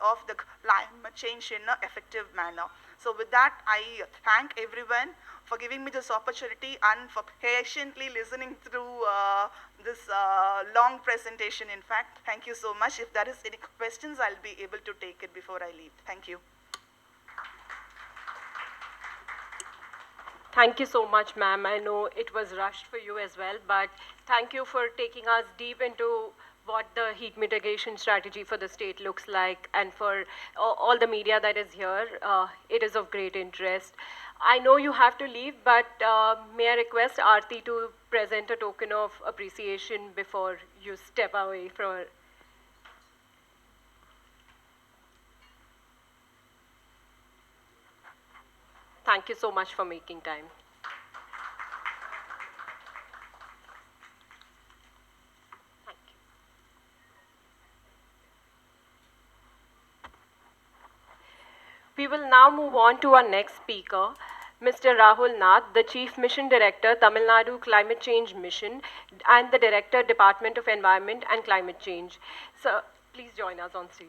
of the climate change in an effective manner. So with that, I thank everyone for giving me this opportunity and for patiently listening through this long presentation. In fact, thank you so much. If there is any questions, I'll be able to take it before I leave. Thank you. Thank you so much, ma'am. I know it was rushed for you as well, but thank you for taking us deep into what the heat mitigation strategy for the state looks like, and for all the media that is here. It is of great interest. I know you have to leave, but may I request Aarti to present a token of appreciation before you step away from. Thank you so much for making time. Thank you. We will now move on to our next speaker, Mr. Rahul Nadh, the Chief Mission Director, Tamil Nadu Climate Change Mission, and the Director, Department of Environment and Climate Change. So please join us on stage.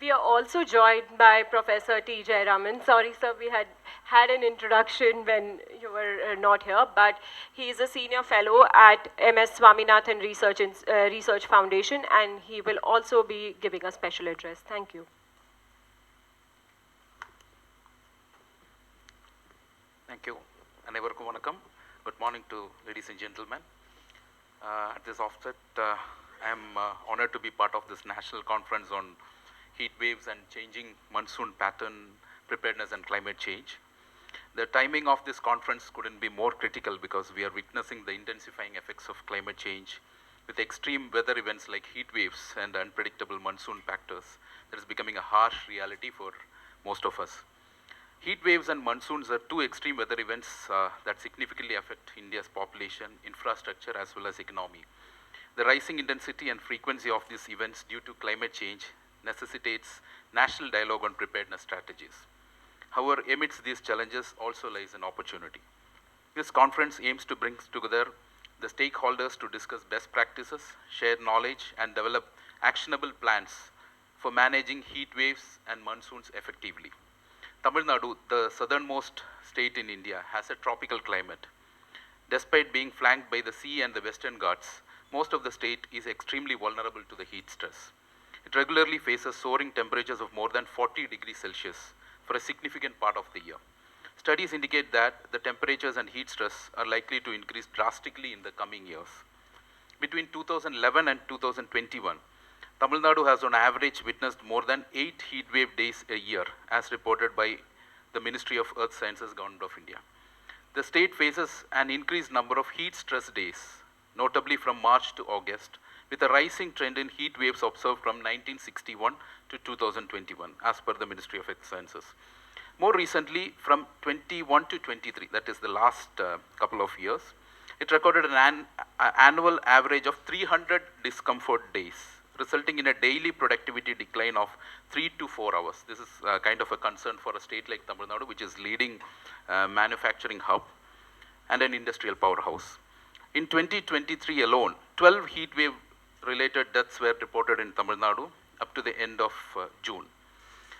We are also joined by Professor T. Jayaraman. Sorry, sir, we had an introduction when you were not here, but he is a senior fellow at MS Swaminathan Research Foundation, and he will also be giving a special address. Thank you. Thank you. Anevarkum vanakkam. Good morning to ladies and gentlemen. At this offset, I am honored to be part of this national conference on heat waves and changing monsoon pattern, preparedness and climate change. The timing of this conference couldn't be more critical because we are witnessing the intensifying effects of climate change with extreme weather events like heat waves and unpredictable monsoon factors that is becoming a harsh reality for most of us. Heat waves and monsoons are two extreme weather events that significantly affect India's population, infrastructure as well as economy. The rising intensity and frequency of these events due to climate change necessitates national dialogue on preparedness strategies. However, amidst these challenges also lies an opportunity. This conference aims to bring together the stakeholders to discuss best practices, share knowledge, and develop actionable plans for managing heat waves and monsoons effectively. Tamil Nadu, the southernmost state in India, has a tropical climate. Despite being flanked by the sea and the Western Ghats, most of the state is extremely vulnerable to the heat stress. It regularly faces soaring temperatures of more than 40 degrees Celsius for a significant part of the year. Studies indicate that the temperatures and heat stress are likely to increase drastically in the coming years. Between 2011 and 2021, Tamil Nadu has on average witnessed more than 8 heat wave days a year, as reported by the Ministry of Earth Sciences, Government of India. The state faces an increased number of heat stress days, notably from March to August, with a rising trend in heat waves observed from 1961 to 2021, as per the Ministry of Earth Sciences. More recently, from 21 to 23, that is the last couple of years, it recorded an annual average of 300 discomfort days, resulting in a daily productivity decline of 3 to 4 hours. This is kind of a concern for a state like Tamil Nadu, which is leading manufacturing hub and an industrial powerhouse. In 2023 alone, 12 heat wave related deaths were reported in Tamil Nadu up to the end of June.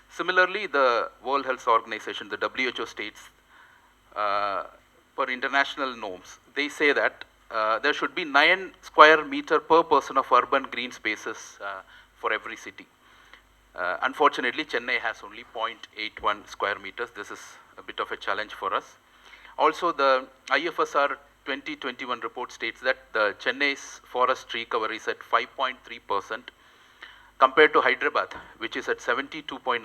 Similarly, the World Health Organization, the WHO, states per international norms, they say that there should be 9 square meter per person of urban green spaces for every city. Unfortunately, Chennai has only 0.81 square meters. This is a bit of a challenge for us. Also, the IFSR 2021 report states that the Chennai's forest tree cover is at 5.3% compared to Hyderabad, which is at 72.9%,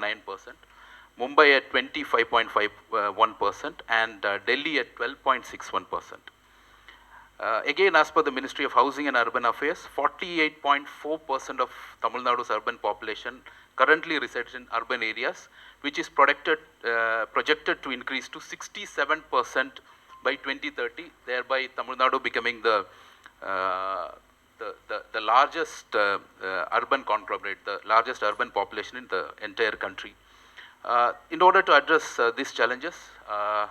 Mumbai at 25.51%, and Delhi at 12.61%. Again, as per the Ministry of Housing and Urban Affairs, 48.4% of Tamil Nadu's urban population currently resides in urban areas, which is projected to increase to 67% by 2030, thereby Tamil Nadu becoming the largest urban conglomerate, the largest urban population in the entire country. In order to address these challenges,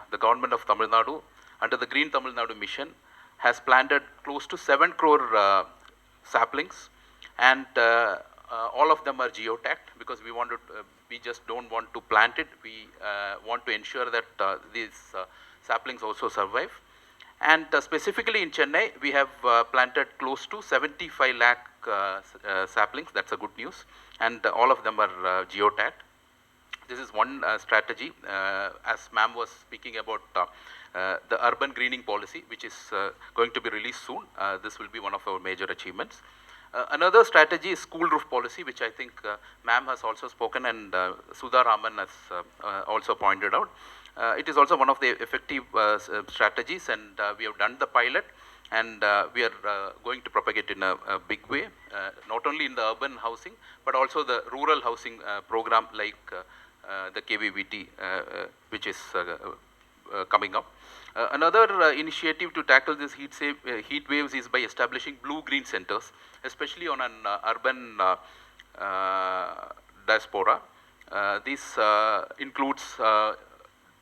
the government of Tamil Nadu, under the Green Tamil Nadu mission, has planted close to 7 crore saplings and all of them are geotagged because we just don't want to plant it. We want to ensure that these saplings also survive. And specifically in Chennai, we have planted close to 75 lakh saplings. That's a good news. And all of them are geotagged. This is one strategy. As ma'am was speaking about the urban greening policy, which is going to be released soon. This will be one of our major achievements. Another strategy is school roof policy, which I think ma'am has also spoken, and Sudha Raman has also pointed out. It is also one of the effective strategies, and we have done the pilot, and we are going to propagate in a big way, not only in the urban housing, but also the rural housing program like the KVVT, which is coming up. Another initiative to tackle this heat waves is by establishing blue-green centers, especially on an urban diaspora. This includes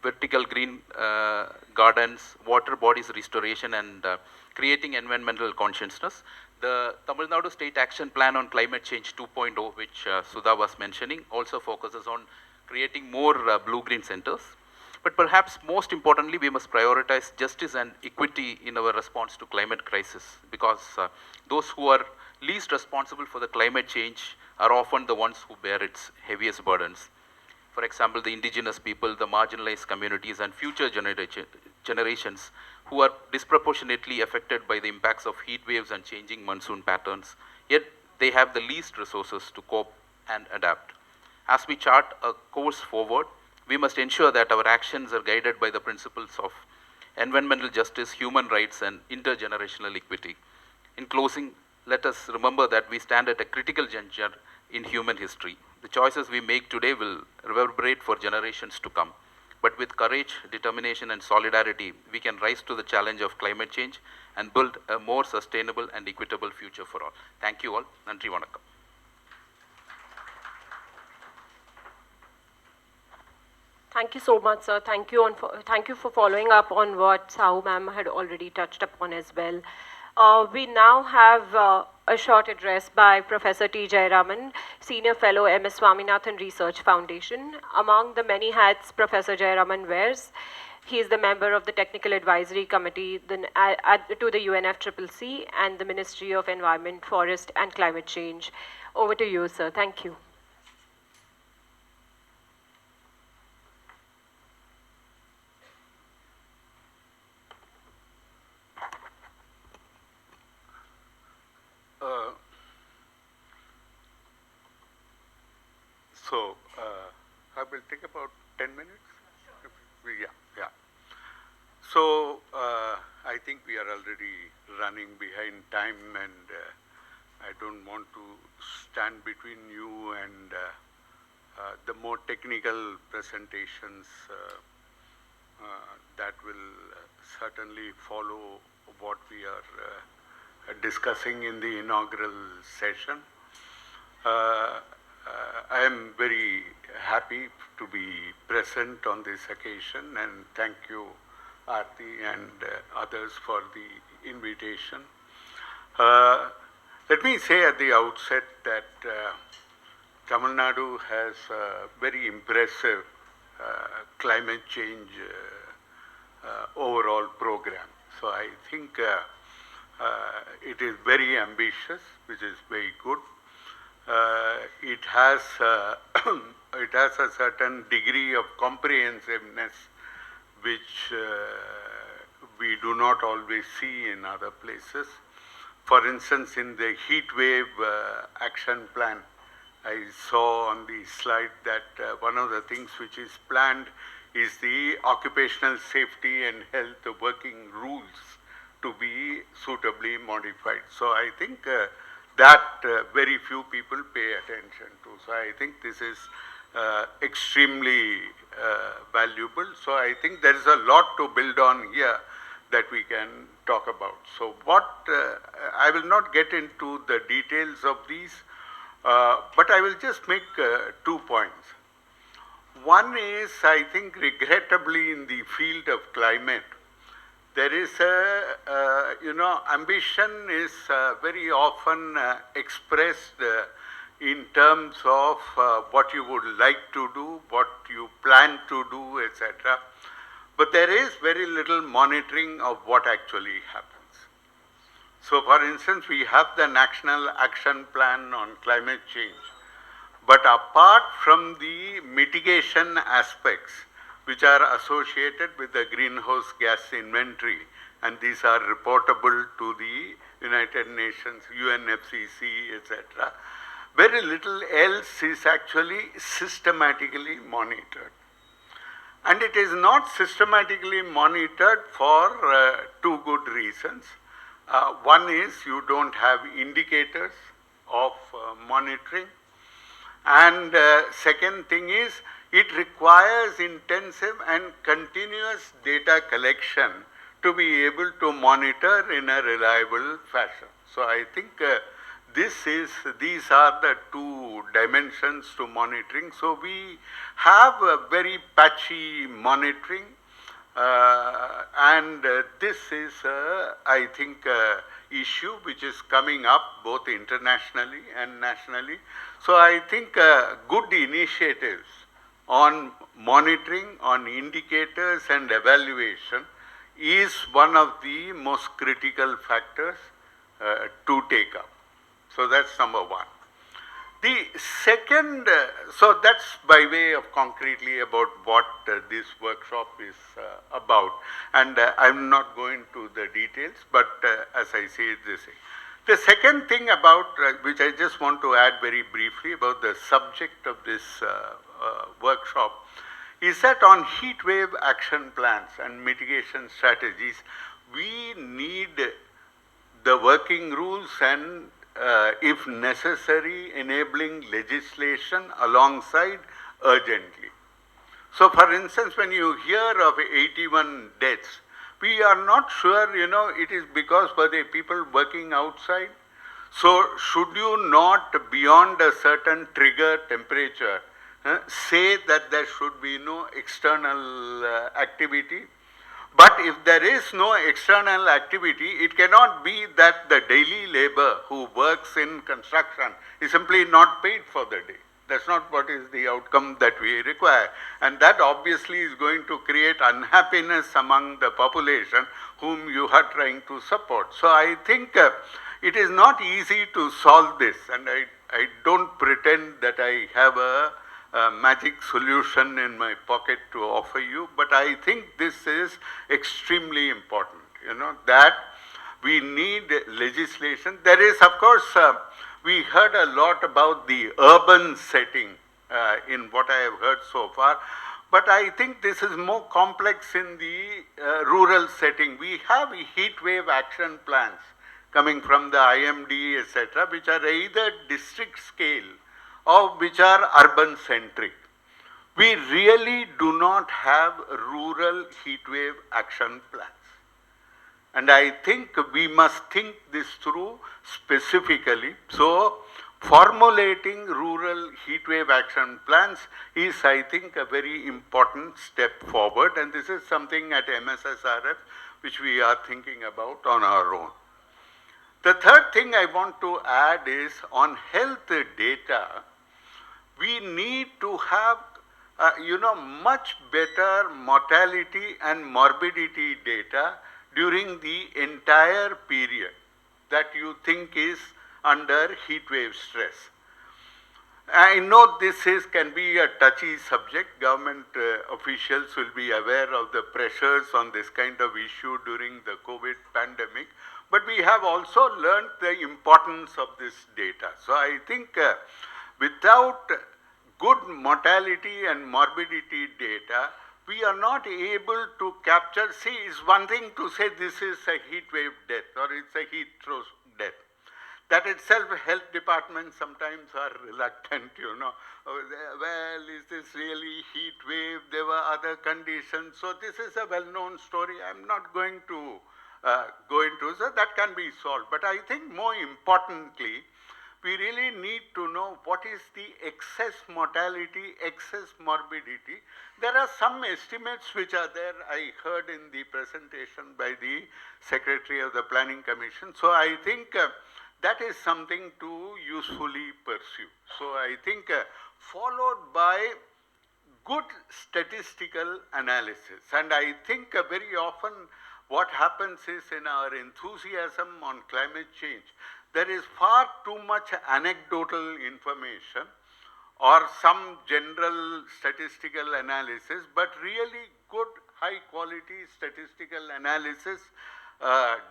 vertical green gardens, water bodies restoration, and creating environmental consciousness. The Tamil Nadu State Action Plan on Climate Change 2.0, which Sudha was mentioning, also focuses on creating more blue-green centers. But perhaps most importantly, we must prioritize justice and equity in our response to climate crisis, because those who are least responsible for the climate change are often the ones who bear its heaviest burdens. For example, the indigenous people, the marginalized communities, and future generations who are disproportionately affected by the impacts of heat waves and changing monsoon patterns, yet they have the least resources to cope and adapt. As we chart a course forward, we must ensure that our actions are guided by the principles of environmental justice, human rights, and intergenerational equity. In closing, let us remember that we stand at a critical juncture in human history. The choices we make today will reverberate for generations to come. But with courage, determination, and solidarity, we can rise to the challenge of climate change and build a more sustainable and equitable future for all. Thank you all. Nandri Vanakkam. Thank you so much, sir. Thank you for following up on what Sahu ma'am had already touched upon as well. We now have a short address by Professor T. Jayaraman, Senior Fellow, MS Swaminathan Research Foundation. Among the many hats Professor Jayaraman wears, he is the member of the Technical Advisory Committee to the UNFCCC and the Ministry of Environment, Forest and Climate Change. Over to you, sir. Thank you. I will take about 10 minutes. Yeah. So I think we are already running behind time, and I don't want to stand between you and the more technical presentations that will certainly follow what we are discussing in the inaugural session. I am very happy to be present on this occasion, and thank you, Aarti, and others for the invitation. Let me say at the outset that Tamil Nadu has a very impressive climate change overall program. So I think it is very ambitious, which is very good. It has a certain degree of comprehensiveness which we do not always see in other places. For instance, in the heat wave action plan, I saw on the slide that one of the things which is planned is the occupational safety and health working rules to be suitably modified. So I think that very few people pay attention to. So I think this is extremely valuable. So I think there is a lot to build on here that we can talk about. So I will not get into the details of these, but I will just make 2 points. One is, I think regrettably in the field of climate, there is ambition is very often expressed in terms of what you would like to do, what you plan to do, etc. But there is very little monitoring of what actually happens. So for instance, we have the National Action Plan on Climate Change. But apart from the mitigation aspects, which are associated with the greenhouse gas inventory, and these are reportable to the United Nations, UNFCCC, etc., very little else is actually systematically monitored. And it is not systematically monitored for two good reasons. One is you don't have indicators of monitoring. And second thing is it requires intensive and continuous data collection to be able to monitor in a reliable fashion. So I think these are the two dimensions to monitoring. So we have a very patchy monitoring, and this is, I think, issue which is coming up both internationally and nationally. So I think good initiatives on monitoring, on indicators and evaluation is one of the most critical factors to take up. So that's number one. The second, so that's by way of concretely about what this workshop is about. And I'm not going to the details, but as I say it this way. The second thing about, which I just want to add very briefly about the subject of this workshop, is that on heat wave action plans and mitigation strategies, we need the working rules and if necessary, enabling legislation alongside urgently. So for instance, when you hear of 81 deaths, we are not sure, it is because were they people working outside? So should you not, beyond a certain trigger temperature, say that there should be no external activity? But if there is no external activity, it cannot be that the daily labor who works in construction is simply not paid for the day. That's not what is the outcome that we require. And that obviously is going to create unhappiness among the population whom you are trying to support. So I think it is not easy to solve this, and I don't pretend that I have a magic solution in my pocket to offer you, but I think this is extremely important, that we need legislation. There is, of course, we heard a lot about the urban setting in what I have heard so far, but I think this is more complex in the rural setting. We have heat wave action plans coming from the IMD, etc., which are either district scale or which are urban centric. We really do not have rural heat wave action plans. And I think we must think this through specifically. So formulating rural heat wave action plans is, I think, a very important step forward, and this is something at MSSRF which we are thinking about on our own. The third thing I want to add is on health data. We need to have, much better mortality and morbidity data during the entire period that you think is under heat wave stress. I know this can be a touchy subject. Government officials will be aware of the pressures on this kind of issue during the COVID pandemic, but we have also learned the importance of this data. So I think without good mortality and morbidity data, we are not able to capture. See, it's one thing to say this is a heat wave death or it's a heat stroke death. That itself, health departments sometimes are reluctant, Well, is this really heat wave? There were other conditions. So this is a well-known story. I'm not going to go into, so that can be solved. But I think more importantly, we really need to know what is the excess mortality, excess morbidity. There are some estimates which are there, I heard in the presentation by the Secretary of the Planning Commission. So I think that is something to usefully pursue. So I think followed by good statistical analysis. And I think very often what happens is, in our enthusiasm on climate change, there is far too much anecdotal information or some general statistical analysis, but really good high quality statistical analysis,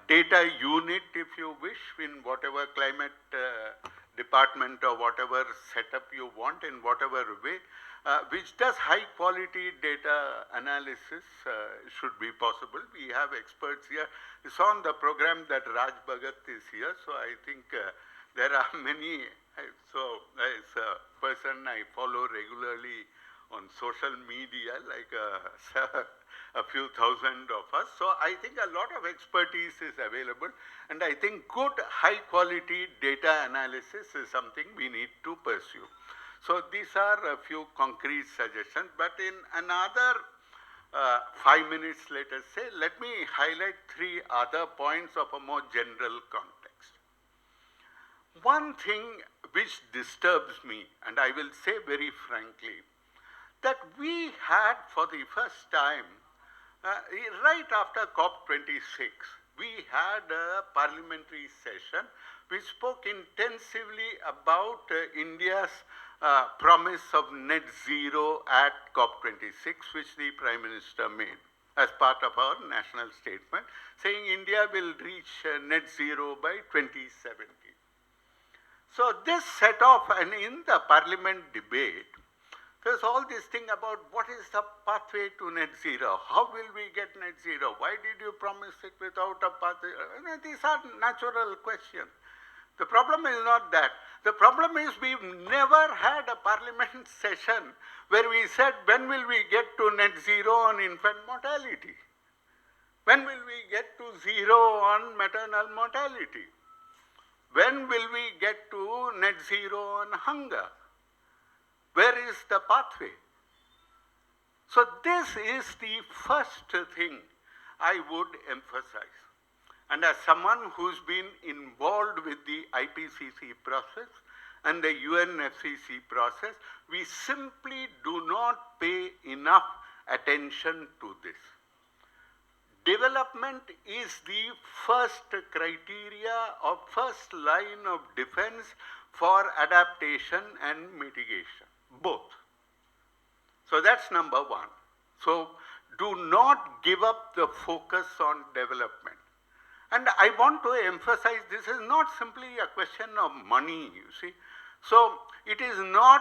data unit if you wish, in whatever climate department or whatever setup you want, in whatever way, which does high quality data analysis should be possible. We have experts here. It's on the program that Raj Bhagat is here, so I think there are many. So as a person I follow regularly on social media, like a few thousand of us. So I think a lot of expertise is available, and I think good high quality data analysis is something we need to pursue. So these are a few concrete suggestions, but in another 5 minutes, let us say, let me highlight 3 other points of a more general context. One thing which disturbs me, and I will say very frankly, that we had for the first time, right after COP26, we had a parliamentary session which spoke intensively about India's promise of net zero at COP26, which the Prime Minister made as part of our national statement, saying India will reach net zero by 2070. So this set off, and in the parliament debate, there's all this thing about what is the pathway to net zero? How will we get net zero? Why did you promise it without a pathway? These are natural questions. The problem is not that. The problem is we've never had a parliament session where we said, when will we get to net zero on infant mortality? When will we get to zero on maternal mortality? When will we get to net zero on hunger? Where is the pathway? So this is the first thing I would emphasize. And as someone who's been involved with the IPCC process and the UNFCCC process, we simply do not pay enough attention to this. Development is the first criteria or first line of defense for adaptation and mitigation, both. So that's number one. So do not give up the focus on development. And I want to emphasize, this is not simply a question of money, you see. So it is not,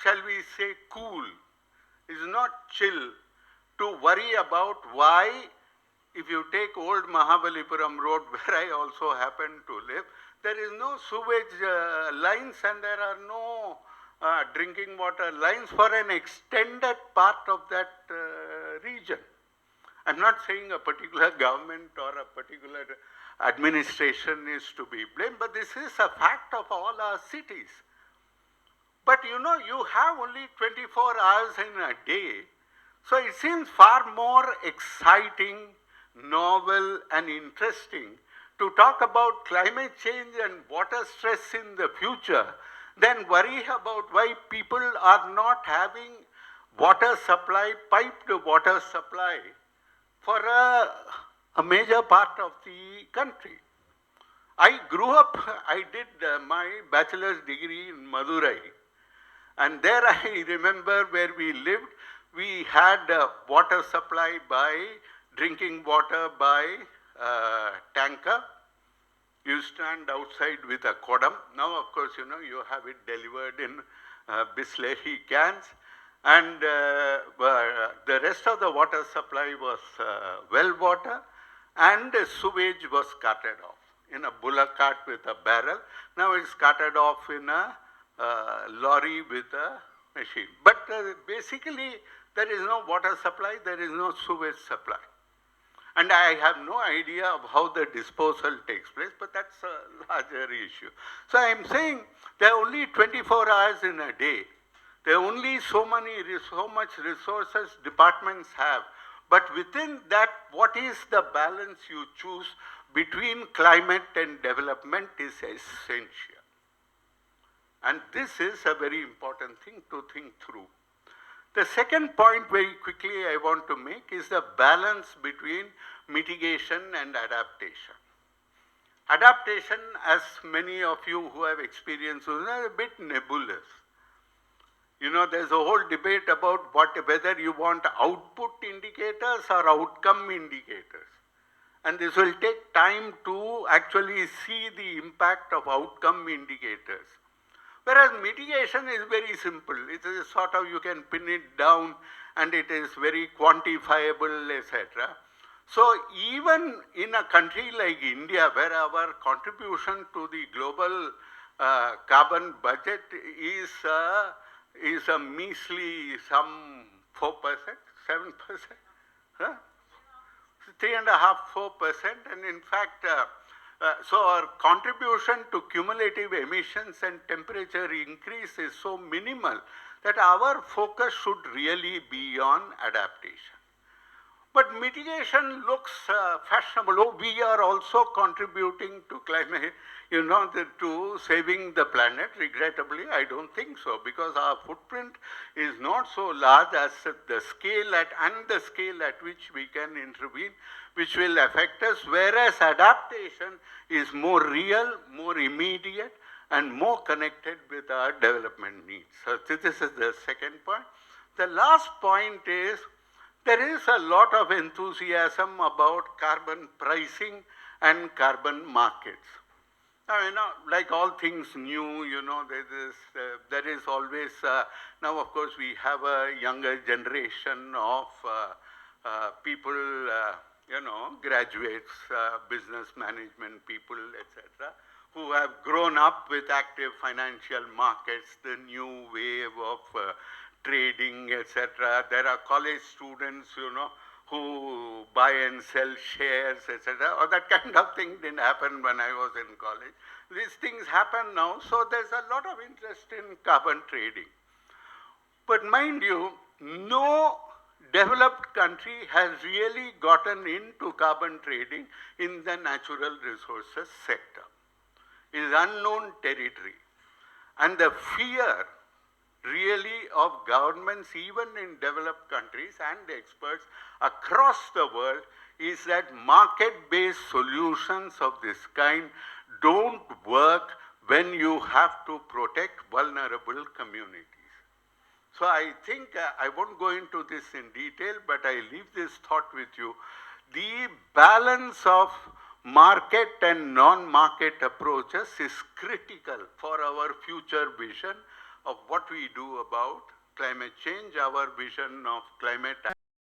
shall we say, cool, it is not chill to worry about why, if you take old Mahabalipuram road, where I also happen to live, there is no sewage lines and there are no drinking water lines for an extended part of that region. I'm not saying a particular government or a particular administration is to be blamed, but this is a fact of all our cities. But you know, you have only 24 hours in a day, so it seems far more exciting, novel and interesting to talk about climate change and water stress in the future than worry about why people are not having water supply, piped water supply for a major part of the country. I grew up, I did my bachelor's degree in Madurai, and there I remember where we lived, we had water supply by drinking water by tanker. You stand outside with a kodam. Now, of course, you know, you have it delivered in Bisleri cans. And the rest of the water supply was well water, and sewage was carted off in a bullock cart with a barrel. Now it's carted off in a lorry with a machine. But basically, there is no water supply, there is no sewage supply. And I have no idea of how the disposal takes place, but that's a larger issue. So I am saying there are only 24 hours in a day. There are only so much resources departments have. But within that, what is the balance you choose between climate and development is essential. And this is a very important thing to think through. The second point very quickly I want to make is the balance between mitigation and adaptation. Adaptation, as many of you who have experienced, is a bit nebulous. You know, there's a whole debate about whether you want output indicators or outcome indicators. And this will take time to actually see the impact of outcome indicators. Whereas mitigation is very simple. It is sort of, you can pin it down and it is very quantifiable, etc. So even in a country like India, where our contribution to the global carbon budget is a measly some 4%, 7%, huh? 3.5%, 4%, and in fact, so our contribution to cumulative emissions and temperature increase is so minimal that our focus should really be on adaptation. But mitigation looks fashionable. Oh, we are also contributing to climate, to saving the planet. Regrettably, I don't think so, because our footprint is not so large as the scale at which we can intervene, which will affect us, whereas adaptation is more real, more immediate, and more connected with our development needs. So this is the second point. The last point is, there is a lot of enthusiasm about carbon pricing and carbon markets. Now, like all things new, there is always, now of course we have a younger generation of people, graduates, business management people, etc., who have grown up with active financial markets, the new wave of trading, etc. There are college students, who buy and sell shares, etc. Or that kind of thing didn't happen when I was in college. These things happen now, so there's a lot of interest in carbon trading. But mind you, no developed country has really gotten into carbon trading in the natural resources sector. It is unknown territory. And the fear really of governments, even in developed countries, and the experts across the world, is that market-based solutions of this kind don't work when you have to protect vulnerable communities. So I think, I won't go into this in detail, but I leave this thought with you. The balance of market and non-market approaches is critical for our future vision of what we do about climate change, our vision of climate